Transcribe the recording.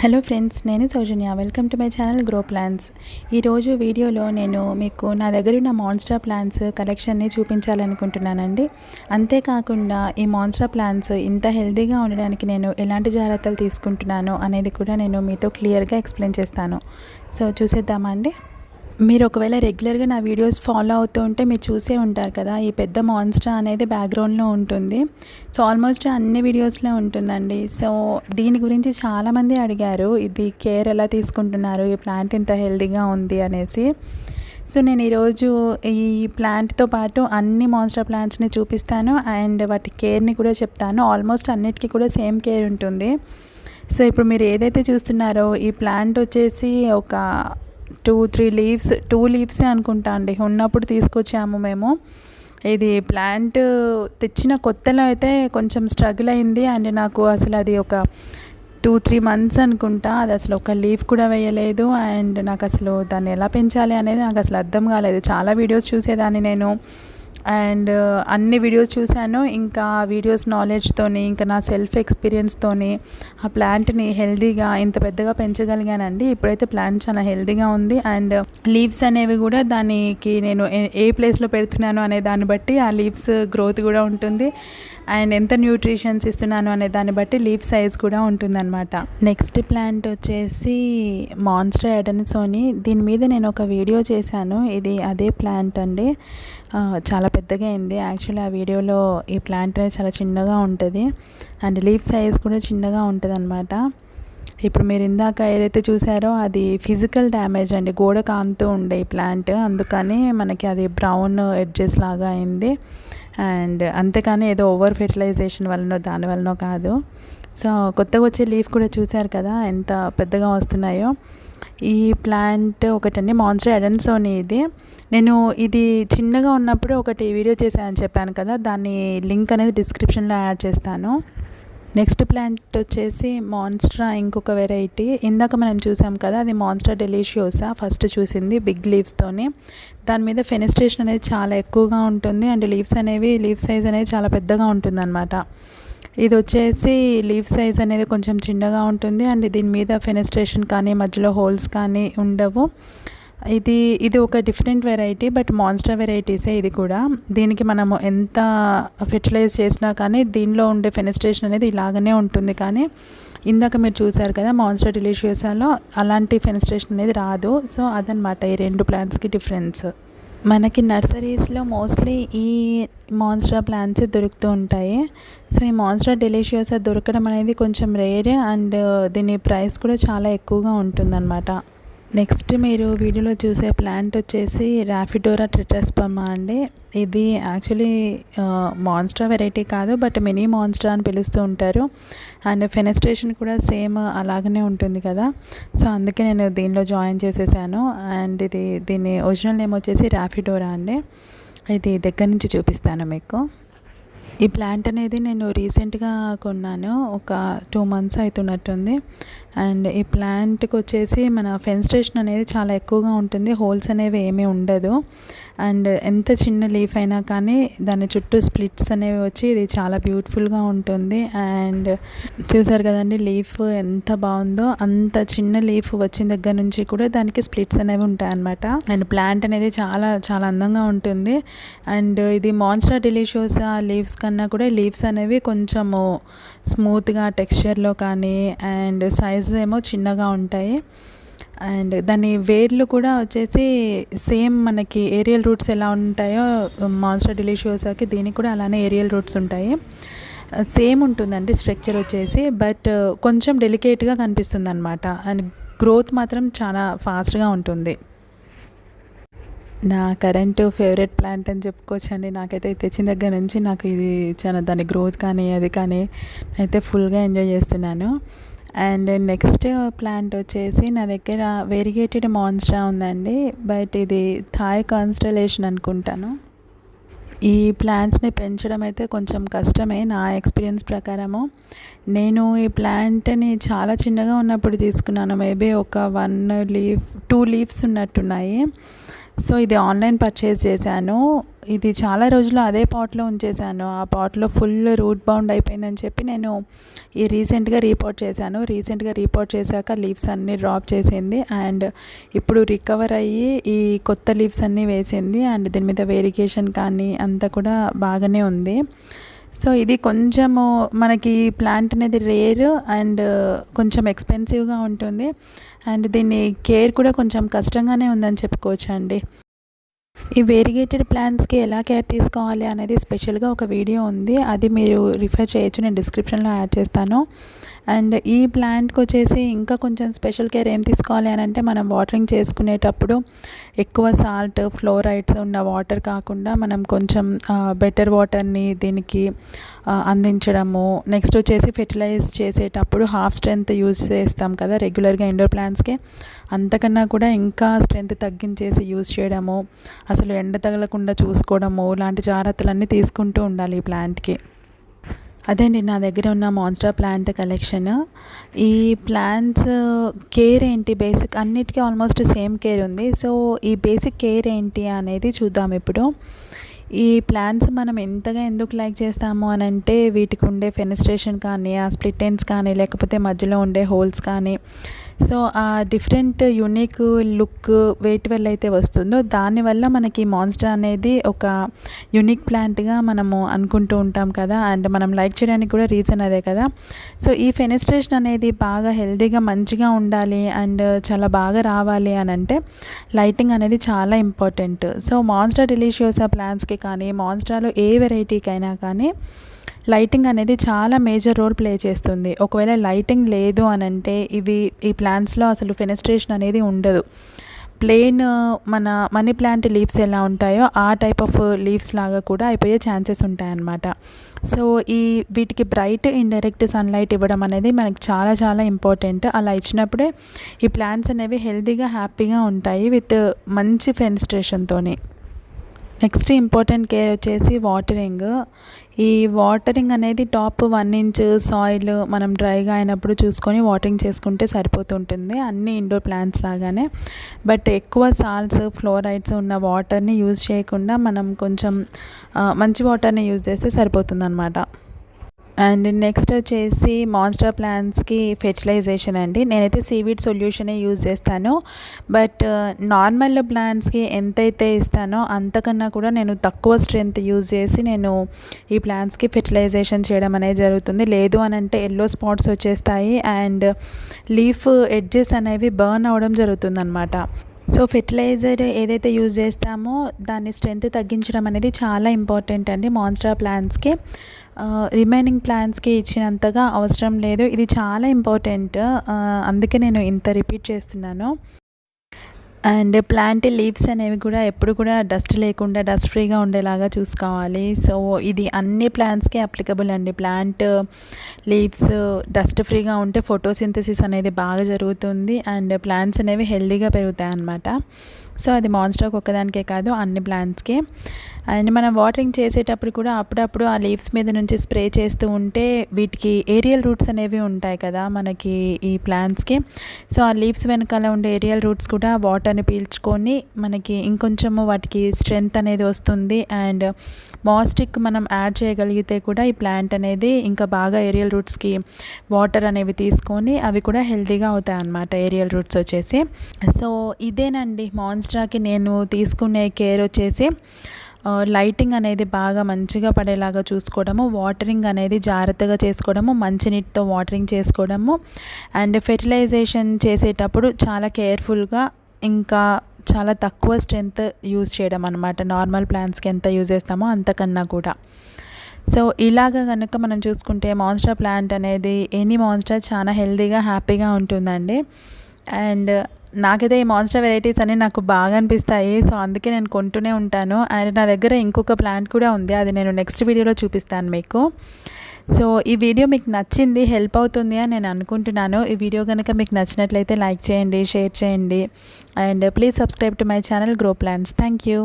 Hello friends, నేను Soujanya. Welcome to my channel grow plants. ఈరోజు వీడియోలో నేను మీకు నా దగ్గర ఉన్న మాన్స్టరా ప్లాంట్స్ కలెక్షన్ని చూపించాలనుకుంటున్నానండి. అంతేకాకుండా ఈ మాన్స్టరా ప్లాంట్స్ ఇంత హెల్తీగా ఉండడానికి నేను ఎలాంటి జాగ్రత్తలు తీసుకుంటున్నాను అనేది కూడా నేను మీతో క్లియర్గా ఎక్స్ప్లెయిన్ చేస్తాను. సో చూసేద్దామా అండి. మీరు ఒకవేళ రెగ్యులర్గా నా వీడియోస్ ఫాలో అవుతూ ఉంటే మీరు చూసే ఉంటారు కదా, ఈ పెద్ద మాన్స్టరా అనేది బ్యాక్గ్రౌండ్లో ఉంటుంది. సో ఆల్మోస్ట్ అన్ని వీడియోస్లో ఉంటుందండి. సో దీని గురించి చాలామంది అడిగారు, ఇది కేర్ ఎలా తీసుకుంటున్నారు, ఈ ప్లాంట్ ఇంత హెల్తీగా ఉంది అనేసి. సో నేను ఈరోజు ఈ ప్లాంట్తో పాటు అన్ని మాన్స్టరా ప్లాంట్స్ని చూపిస్తాను అండ్ వాటి కేర్ని కూడా చెప్తాను. ఆల్మోస్ట్ అన్నిటికీ కూడా సేమ్ కేర్ ఉంటుంది. సో ఇప్పుడు మీరు ఏదైతే చూస్తున్నారో ఈ ప్లాంట్ వచ్చేసి ఒక 2 లీవ్సే అనుకుంటా అండి, ఉన్నప్పుడు తీసుకొచ్చాము మేము. ఇది ప్లాంట్ తెచ్చిన కొత్తలో అయితే కొంచెం స్ట్రగుల్ అయింది అండ్ నాకు అసలు అది ఒక 2-3 మంత్స్ అనుకుంటా, అది అసలు ఒక లీఫ్ కూడా వేయలేదు. అండ్ నాకు అసలు దాన్ని ఎలా పెంచాలి అనేది నాకు అసలు అర్థం కాలేదు. చాలా వీడియోస్ చూసేదాన్ని నేను అండ్ అన్ని వీడియోస్ చూశాను. ఇంకా వీడియోస్ నాలెడ్జ్తోని, ఇంకా నా సెల్ఫ్ ఎక్స్పీరియన్స్తోని ఆ ప్లాంట్ని హెల్తీగా ఇంత పెద్దగా పెంచగలిగానండి. ఇప్పుడైతే ప్లాంట్ చాలా హెల్తీగా ఉంది అండ్ లీవ్స్ అనేవి కూడా దానికి నేను ఏ ప్లేస్లో పెడుతున్నాను అనే దాన్ని బట్టి ఆ లీవ్స్ గ్రోత్ కూడా ఉంటుంది అండ్ ఎంత న్యూట్రిషన్స్ ఇస్తున్నాను అనే దాన్ని బట్టి లీఫ్ సైజ్ కూడా ఉంటుందన్నమాట. నెక్స్ట్ ప్లాంట్ వచ్చేసి మాన్స్టరా అడాన్సోనీ. దీని మీద నేను ఒక వీడియో చేశాను. ఇది అదే ప్లాంట్ అండి, చాలా పెద్దగా అయింది. యాక్చువల్లీ ఆ వీడియోలో ఈ ప్లాంట్ అనేది చాలా చిన్నగా ఉంటుంది అండ్ లీఫ్ సైజ్ కూడా చిన్నగా ఉంటుంది అన్నమాట. ఇప్పుడు మీరు ఇందాక ఏదైతే చూసారో అది ఫిజికల్ డ్యామేజ్ అండి, గోడ కానుతూ ఉండే ఈ ప్లాంట్, అందుకని మనకి అది బ్రౌన్ ఎడ్జెస్ లాగా అయింది. అండ్ అంతేకాని ఏదో ఓవర్ ఫెర్టిలైజేషన్ వల్లనో దాని వల్లనో కాదు. సో కొత్తగా వచ్చే లీఫ్ కూడా చూసారు కదా ఎంత పెద్దగా వస్తున్నాయో. ఈ ప్లాంట్ ఒకటండి, మాన్స్టరా అడాన్సోనీ. నేను ఇది చిన్నగా ఉన్నప్పుడు ఒకటి వీడియో చేశానని చెప్పాను కదా, దాన్ని లింక్ అనేది డిస్క్రిప్షన్లో యాడ్ చేస్తాను. నెక్స్ట్ ప్లాంట్ వచ్చేసి మాన్స్టరా ఇంకొక వెరైటీ. ఇందాక మనం చూసాం కదా, అది మాన్స్టరా డెలిషియోసా ఫస్ట్ చూసింది, బిగ్ లీవ్స్తోని. దాని మీద ఫెనెస్ట్రేషన్ అనేది చాలా ఎక్కువగా ఉంటుంది అండ్ లీఫ్ సైజ్ అనేది చాలా పెద్దగా ఉంటుంది అన్నమాట. ఇది వచ్చేసి లీఫ్ సైజ్ అనేది కొంచెం చిన్నగా ఉంటుంది అండ్ దీని మీద ఫెనెస్ట్రేషన్ కానీ మధ్యలో హోల్స్ కానీ ఉండవు. ఇది ఒక డిఫరెంట్ వెరైటీ, బట్ మాన్స్టరా వెరైటీసే ఇది కూడా. దీనికి మనము ఎంత ఫెర్టిలైజ్ చేసినా కానీ దీనిలో ఉండే ఫెనెస్ట్రేషన్ అనేది ఇలాగనే ఉంటుంది. కానీ ఇందాక మీరు చూసారు కదా మాన్స్టరా డెలిషియోసాలో అలాంటి ఫెనెస్ట్రేషన్ అనేది రాదు. సో అదనమాట ఈ రెండు ప్లాంట్స్కి డిఫరెన్స్. మనకి నర్సరీస్లో మోస్ట్లీ ఈ మాన్స్టరా ప్లాంట్స్ దొరుకుతూ ఉంటాయి. సో ఈ మాన్స్టరా డెలిషియోసా దొరకడం అనేది కొంచెం రేర్ అండ్ దీని ప్రైస్ కూడా చాలా ఎక్కువగా ఉంటుందన్నమాట. నెక్స్ట్ మీరు వీడియోలో చూసే ప్లాంట్ వచ్చేసి రాఫిడోరా ట్రిటస్పర్మా అండి. ఇది యాక్చువల్లీ మాన్స్టరా వెరైటీ కాదు, బట్ మినీ మాన్స్టరా అని పిలుస్తూ ఉంటారు అండ్ ఫెనెస్ట్రేషన్ కూడా సేమ్ అలాగనే ఉంటుంది కదా. సో అందుకే నేను దీనిలో జాయిన్ చేసేసాను అండ్ దీని ఒరిజినల్ నేమ్ వచ్చేసి రాఫిడోరా అండి. ఇది దగ్గర నుంచి చూపిస్తాను మీకు. ఈ ప్లాంట్ అనేది నేను రీసెంట్గా కొన్నాను, ఒక 2 మంత్స్ అవుతున్నట్టుంది. అండ్ ఈ ప్లాంట్కి వచ్చేసి మన ఫెనెస్ట్రేషన్ అనేది చాలా ఎక్కువగా ఉంటుంది, హోల్స్ అనేవి ఏమీ ఉండదు అండ్ ఎంత చిన్న లీఫ్ అయినా కానీ దాని చుట్టూ స్ప్లిట్స్ అనేవి వచ్చి ఇది చాలా బ్యూటిఫుల్గా ఉంటుంది. అండ్ చూసారు కదండి లీఫ్ ఎంత బాగుందో, అంత చిన్న లీఫ్ వచ్చిన దగ్గర నుంచి కూడా దానికి స్ప్లిట్స్ అనేవి ఉంటాయన్నమాట. అండ్ ప్లాంట్ అనేది చాలా చాలా అందంగా ఉంటుంది. అండ్ ఇది మాన్స్టరా డెలిషియోసా లీవ్స్ కన్నా కూడా లీవ్స్ అనేవి కొంచెము స్మూత్గా టెక్స్చర్లో కానీ అండ్ సైజ్ ఏమో చిన్నగా ఉంటాయి. అండ్ దాని వేర్లు కూడా వచ్చేసి సేమ్ మనకి ఏరియల్ రూట్స్ ఎలా ఉంటాయో మాన్స్టరా డెలిషియోసాకి దీనికి కూడా అలానే ఏరియల్ రూట్స్ ఉంటాయి. సేమ్ ఉంటుందండి స్ట్రక్చర్ వచ్చేసి, బట్ కొంచెం డెలికేట్గా కనిపిస్తుంది అనమాట. అండ్ గ్రోత్ మాత్రం చాలా ఫాస్ట్గా ఉంటుంది. నా కరెంట్ ఫేవరెట్ ప్లాంట్ అని చెప్పుకోవచ్చండి. నాకైతే తెచ్చిన దగ్గర నుంచి నాకు ఇది చాలా దాని గ్రోత్ కానీ అది కానీ అయితే ఫుల్గా ఎంజాయ్ చేస్తున్నాను. అండ్ నెక్స్ట్ ప్లాంట్ వచ్చేసి నా దగ్గర వేరిగేటెడ్ మాన్స్టరా ఉందండి, బట్ ఇది థాయ్ కాన్స్టలేషన్ అనుకుంటాను. ఈ ప్లాంట్స్ని పెంచడం అయితే కొంచెం కష్టమే నా ఎక్స్పీరియన్స్ ప్రకారము. నేను ఈ ప్లాంట్ని చాలా చిన్నగా ఉన్నప్పుడు తీసుకున్నాను, మేబీ ఒక 2 లీవ్స్ ఉన్నట్టున్నాయి. సో ఇది ఆన్లైన్ పర్చేస్ చేశాను. ఇది చాలా రోజులు అదే పాట్లో ఉంచేసాను. ఆ పాట్లో ఫుల్ రూట్ బౌండ్ అయిపోయిందని చెప్పి నేను రీసెంట్గా రీపోర్ట్ చేశాక లీవ్స్ అన్నీ డ్రాప్ చేసింది. అండ్ ఇప్పుడు రికవర్ అయ్యి ఈ కొత్త లీవ్స్ అన్నీ వేసింది. అండ్ దీని మీద వేరిగేషన్ కానీ అంతా కూడా బాగానే ఉంది. సో ఇది కొంచెము మనకి ప్లాంట్ అనేది రేర్ అండ్ కొంచెం ఎక్స్పెన్సివ్గా ఉంటుంది. అండ్ దీన్ని కేర్ కూడా కొంచెం కష్టంగానే ఉందని చెప్పుకోవచ్చు అండి. ఈ వేరిగేటెడ్ ప్లాంట్స్కి ఎలా కేర్ తీసుకోవాలి అనేది స్పెషల్గా ఒక వీడియో ఉంది, అది మీరు రిఫర్ చేయొచ్చు, నేను డిస్క్రిప్షన్లో యాడ్ చేస్తాను. అండ్ ఈ ప్లాంట్కి వచ్చేసి ఇంకా కొంచెం స్పెషల్ కేర్ ఏం తీసుకోవాలి అని అంటే, మనం వాటరింగ్ చేసుకునేటప్పుడు ఎక్కువ సాల్ట్ ఫ్లోరైడ్స్ ఉన్న వాటర్ కాకుండా మనం కొంచెం బెటర్ వాటర్ని దీనికి అందించడము. నెక్స్ట్ వచ్చేసి ఫెర్టిలైజ్ చేసేటప్పుడు హాఫ్ స్ట్రెంత్ యూజ్ చేస్తాం కదా రెగ్యులర్గా ఇండోర్ ప్లాంట్స్కి, అంతకన్నా కూడా ఇంకా స్ట్రెంత్ తగ్గించేసి యూజ్ చేయడము, అసలు ఎండ తగలకుండా చూసుకోవడము, ఇలాంటి జాగ్రత్తలన్నీ తీసుకుంటూ ఉండాలి ఈ ప్లాంట్కి. అదేండి నా దగ్గర ఉన్న మాన్స్టరా ప్లాంట్ కలెక్షన్. ఈ ప్లాంట్స్ కేర్ ఏంటి, బేసిక్ అన్నిటికీ ఆల్మోస్ట్ సేమ్ కేర్ ఉంది. సో ఈ బేసిక్ కేర్ ఏంటి అనేది చూద్దాం ఇప్పుడు. ఈ ప్లాంట్స్ మనం ఎంతగా ఎందుకు లైక్ చేస్తాము అని అంటే, వీటికి ఉండే ఫెనస్ట్రేషన్ కానీ, ఆ స్ప్లిట్ ఎండ్స్ కానీ, లేకపోతే మధ్యలో ఉండే హోల్స్ కానీ, సో ఆ డిఫరెంట్ యూనిక్ లుక్ వేటి వల్ల అయితే వస్తుందో దానివల్ల మనకి మాన్స్టరా అనేది ఒక యూనిక్ ప్లాంట్గా మనము అనుకుంటూ ఉంటాం కదా. అండ్ మనం లైక్ చేయడానికి కూడా రీజన్ అదే కదా. సో ఈ ఫెనస్ట్రేషన్ అనేది బాగా హెల్తీగా మంచిగా ఉండాలి అండ్ చాలా బాగా రావాలి అని అంటే లైటింగ్ అనేది చాలా ఇంపార్టెంట్. సో మాన్స్టరా డెలిషియోసా ప్లాంట్స్కి కానీ, మాన్స్టరాలో ఏ వెరైటీకైనా కానీ లైటింగ్ అనేది చాలా మేజర్ రోల్ ప్లే చేస్తుంది. ఒకవేళ లైటింగ్ లేదు అని అంటే ఈ ప్లాంట్స్లో అసలు ఫెనస్ట్రేషన్ అనేది ఉండదు. ప్లెయిన్ మన మనీ ప్లాంట్ లీవ్స్ ఎలా ఉంటాయో ఆ టైప్ ఆఫ్ లీవ్స్ లాగా కూడా అయిపోయే ఛాన్సెస్ ఉంటాయన్నమాట. సో వీటికి బ్రైట్ ఇండైరెక్ట్ సన్లైట్ ఇవ్వడం అనేది మనకి చాలా చాలా ఇంపార్టెంట్. అలా ఇచ్చినప్పుడే ఈ ప్లాంట్స్ అనేవి హెల్తీగా హ్యాపీగా ఉంటాయి విత్ మంచి ఫెనస్ట్రేషన్తోని. నెక్స్ట్ ఇంపార్టెంట్ కేర్ వచ్చేసి వాటరింగ్. ఈ వాటరింగ్ అనేది టాప్ 1 ఇంచ్ సాయిల్ మనం డ్రైగా అయినప్పుడు చూసుకొని వాటరింగ్ చేసుకుంటే సరిపోతుంటుంది, అన్ని ఇండోర్ ప్లాంట్స్ లాగానే. బట్ ఎక్కువ సాల్ట్స్ ఫ్లోరైడ్స్ ఉన్న వాటర్ని యూజ్ చేయకుండా మనం కొంచెం మంచి వాటర్ని యూజ్ చేస్తే సరిపోతుందన్నమాట. అండ్ నెక్స్ట్ వచ్చేసి మాన్స్టరా ప్లాంట్స్కి ఫెర్టిలైజేషన్ అండి. నేనైతే సీవీడ్ సొల్యూషనే యూజ్ చేస్తాను. బట్ నార్మల్ ప్లాంట్స్కి ఎంతైతే ఇస్తానో అంతకన్నా కూడా నేను తక్కువ స్ట్రెంత్ యూజ్ చేసి నేను ఈ ప్లాంట్స్కి ఫెర్టిలైజేషన్ చేయడం అనేది జరుగుతుంది. లేదు అని అంటే ఎల్లో స్పాట్స్ వచ్చేస్తాయి అండ్ లీఫ్ ఎడ్జెస్ అనేవి బర్న్ అవ్వడం జరుగుతుందన్నమాట. సో ఫెర్టిలైజర్ ఏదైతే యూజ్ చేస్తామో దాన్ని స్ట్రెంత్ తగ్గించడం అనేది చాలా ఇంపార్టెంట్ అండి మాన్స్టరా ప్లాంట్స్కి. రిమైనింగ్ ప్లాంట్స్కి ఇచ్చినంతగా అవసరం లేదు, ఇది చాలా ఇంపార్టెంట్. అందుకే నేను ఇంత రిపీట్ చేస్తున్నాను. అండ్ ప్లాంట్ లీవ్స్ అనేవి కూడా ఎప్పుడు కూడా డస్ట్ లేకుండా డస్ట్ ఫ్రీగా ఉండేలాగా చూసుకోవాలి. సో ఇది అన్ని ప్లాంట్స్కి అప్లికబుల్ అండి. ప్లాంట్ లీవ్స్ డస్ట్ ఫ్రీగా ఉంటే ఫోటోసింథసిస్ అనేది బాగా జరుగుతుంది అండ్ ప్లాంట్స్ అనేవి హెల్తీగా పెరుగుతాయి అన్నమాట. సో అది మాన్స్టరాకి ఒక్కదానికే కాదు, అన్ని ప్లాంట్స్కి. అండ్ మనం వాటరింగ్ చేసేటప్పుడు కూడా అప్పుడప్పుడు ఆ లీవ్స్ మీద నుంచి స్ప్రే చేస్తూ ఉంటే వీటికి ఏరియల్ రూట్స్ అనేవి ఉంటాయి కదా మనకి ఈ ప్లాంట్స్కి. సో ఆ లీవ్స్ వెనకాల ఉండే ఏరియల్ రూట్స్ కూడా వాటర్ని పీల్చుకొని మనకి ఇంకొంచెము వాటికి స్ట్రెంగ్త్ అనేది వస్తుంది. అండ్ మాస్టిక్ మనం యాడ్ చేయగలిగితే కూడా ఈ ప్లాంట్ అనేది ఇంకా బాగా ఏరియల్ రూట్స్కి వాటర్ అనేవి తీసుకొని అవి కూడా హెల్తీగా అవుతాయి అన్నమాట, ఏరియల్ రూట్స్ వచ్చేసి. సో ఇదేనండి మాన్స్టరాకి నేను తీసుకునే కేర్ వచ్చేసి లైటింగ్ అనేది బాగా మంచిగా పడేలాగా చూసుకోవడము, వాటరింగ్ అనేది జాగ్రత్తగా చేసుకోవడము, మంచినీటితో వాటరింగ్ చేసుకోవడము, అండ్ ఫెర్టిలైజేషన్ చేసేటప్పుడు చాలా కేర్ఫుల్గా ఇంకా చాలా తక్కువ స్ట్రెంత్ యూజ్ చేయడం అనమాట. నార్మల్ ప్లాంట్స్కి ఎంత యూజ్ చేస్తామో అంతకన్నా కూడా. సో ఇలాగ కనుక మనం చూసుకుంటే మాన్స్టరా ప్లాంట్ అనేది ఎనీ మాన్స్టరా చాలా హెల్తీగా హ్యాపీగా ఉంటుందండి. అండ్ నాకైతే ఈ మాన్స్టరా వెరైటీస్ అన్నీ నాకు బాగా అనిపిస్తాయి. సో అందుకే నేను కొంటూనే ఉంటాను. అండ్ నా దగ్గర ఇంకొక ప్లాంట్ కూడా ఉంది, అది నేను నెక్స్ట్ వీడియోలో చూపిస్తాను మీకు. సో ఈ వీడియో మీకు నచ్చింది, హెల్ప్ అవుతుంది అని నేను అనుకుంటున్నాను. ఈ వీడియో కనుక మీకు నచ్చినట్లయితే లైక్ చేయండి, షేర్ చేయండి and please subscribe to my channel grow plants. Thank you.